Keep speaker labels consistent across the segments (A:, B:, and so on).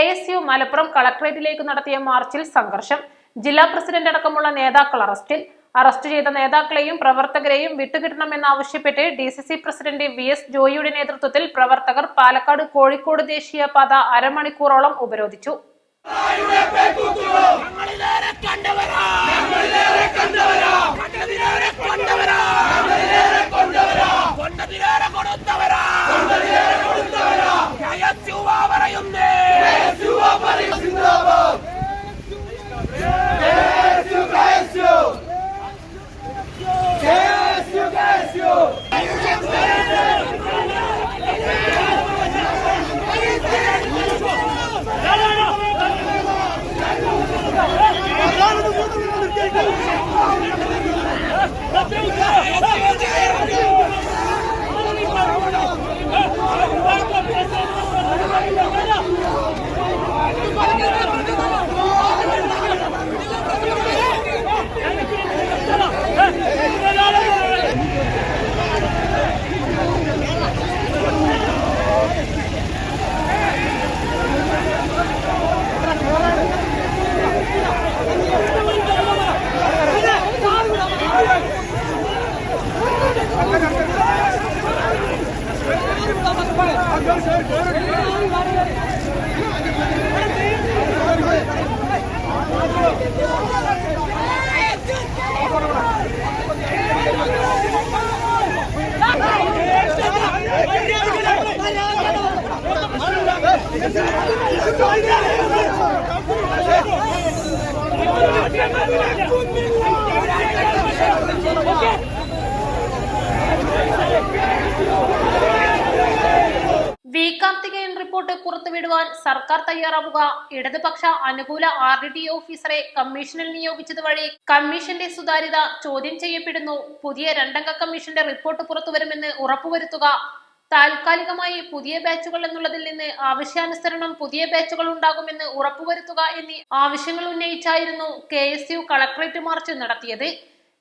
A: KSU Malappuram കളക്ടറേറ്റിലേക്ക് നടത്തിയ മാർച്ചിൽ സംഘർഷം. ജില്ലാ പ്രസിഡന്റ് അടക്കമുള്ള നേതാക്കൾ അറസ്റ്റിൽ. അറസ്റ്റ് ചെയ്ത നേതാക്കളെയും പ്രവർത്തകരെയും വിട്ടുകിട്ടണമെന്നാവശ്യപ്പെട്ട് DCC പ്രസിഡന്റ് VS ജോയിയുടെ നേതൃത്വത്തിൽ പ്രവർത്തകർ പാലക്കാട് കോഴിക്കോട് ദേശീയപാത അരമണിക്കൂറോളം ഉപരോധിച്ചു. കാർത്തികേയൻ റിപ്പോർട്ട് പുറത്തുവിടുവാൻ സർക്കാർ തയ്യാറാവുക. ഇടതുപക്ഷ അനുകൂല RDD ഓഫീസറെ കമ്മീഷനിൽ നിയോഗിച്ചത് വഴി കമ്മീഷന്റെ സുതാര്യത ചോദ്യം ചെയ്യപ്പെടുന്നു. പുതിയ 2 അംഗ കമ്മീഷന്റെ റിപ്പോർട്ട് പുറത്തുവരുമെന്ന് ഉറപ്പുവരുത്തുക. താൽക്കാലികമായി പുതിയ ബാച്ചുകൾ എന്നുള്ളതിൽ നിന്ന് ആവശ്യാനുസരണം പുതിയ ബാച്ചുകൾ ഉണ്ടാകുമെന്ന് ഉറപ്പുവരുത്തുക എന്നീ ആവശ്യങ്ങൾ ഉന്നയിച്ചായിരുന്നു KSU കളക്ടറേറ്റ് മാർച്ച് നടത്തിയത്.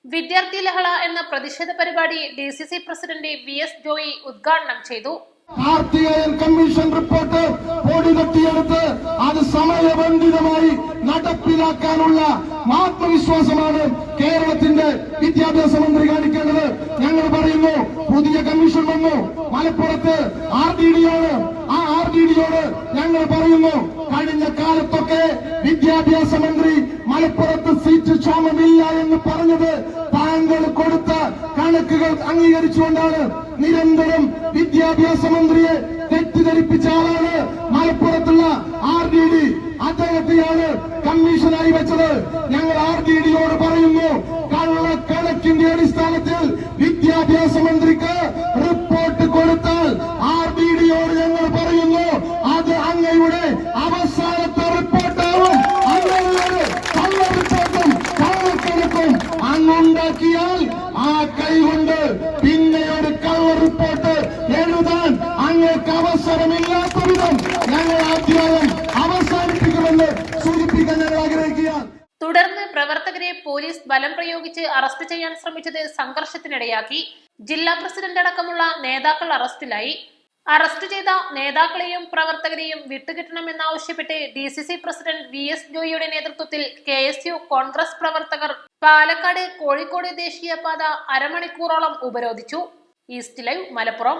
A: വിദ്യാർത്ഥി ലഹള എന്ന പ്രതിഷേധ പരിപാടി DCC പ്രസിഡന്റ് VS ജോയി ഉദ്ഘാടനം ചെയ്തു.
B: കാർത്തികേയൻ കമ്മീഷൻ റിപ്പോർട്ട് പൊടി തട്ടിയെടുത്ത് അത് സമയബന്ധിതമായി നടപ്പിലാക്കാനുള്ള ആത്മവിശ്വാസമാണ് കേരളത്തിന്റെ വിദ്യാഭ്യാസ മന്ത്രി കാണിക്കേണ്ടത്. ഞങ്ങൾ പറയുന്നു, പുതിയ കമ്മീഷൻ വന്നു മലപ്പുറത്ത് RDDയോട്. ആ RDDയോട് ഞങ്ങൾ പറയുന്നു, കഴിഞ്ഞ കാലത്തൊക്കെ വിദ്യാഭ്യാസ മന്ത്രി മലപ്പുറത്ത് സീറ്റ് ക്ഷാമമില്ല എന്ന് പറഞ്ഞത് താങ്കൾ കൊടുത്ത കണക്കുകൾ അംഗീകരിച്ചുകൊണ്ടാണ്. നിരന്തരം വിദ്യാഭ്യാസ മന്ത്രിയെ തെറ്റിദ്ധരിപ്പിച്ച ആളാണ് മലപ്പുറത്തുള്ള RDD. അദ്ദേഹത്തെയാണ് കമ്മീഷനായി വെച്ചത്. ഞങ്ങൾ RDDയോട് പറയുന്നു, കള്ളക്കണക്കിന്റെ അടിസ്ഥാനത്തിൽ വിദ്യാഭ്യാസ മന്ത്രിക്ക് റിപ്പോർട്ട് കൊടുത്താൽ RDDയോട് ഞങ്ങൾ പറയുന്നു, അത് അങ്ങയുടെ അവസാനത്തെ റിപ്പോർട്ടാവും. അങ്ങനെയൊരു കള്ള റിപ്പോർട്ടും കള്ളക്കണക്കും അങ്ങുണ്ടാക്കിയാൽ ആ കൈകൊണ്ട് പിന്നെ ഒരു കള്ള റിപ്പോർട്ട് എഴുതാൻ അങ്ങേക്ക് അവസരമില്ലാത്ത വിധം ഞങ്ങൾ അധ്യായം അവസാനിപ്പിക്കുമെന്ന് സൂചിപ്പിക്കാൻ ഞങ്ങൾ ആഗ്രഹിക്കുകയാണ്.
A: തുടർന്ന് പ്രവർത്തകരെ പോലീസ് ബലം പ്രയോഗിച്ച് അറസ്റ്റ് ചെയ്യാൻ ശ്രമിച്ചത് സംഘർഷത്തിനിടയാക്കി. ജില്ലാ പ്രസിഡന്റ് അടക്കമുള്ള നേതാക്കൾ അറസ്റ്റിലായി. അറസ്റ്റ് ചെയ്ത നേതാക്കളെയും പ്രവർത്തകരെയും വിട്ടുകിട്ടണമെന്നാവശ്യപ്പെട്ട് DCC പ്രസിഡന്റ് VS ജോയിയുടെ നേതൃത്വത്തിൽ KSU കോൺഗ്രസ് പ്രവർത്തകർ പാലക്കാട് കോഴിക്കോട് ദേശീയപാത അരമണിക്കൂറോളം ഉപരോധിച്ചു. East live Malappuram.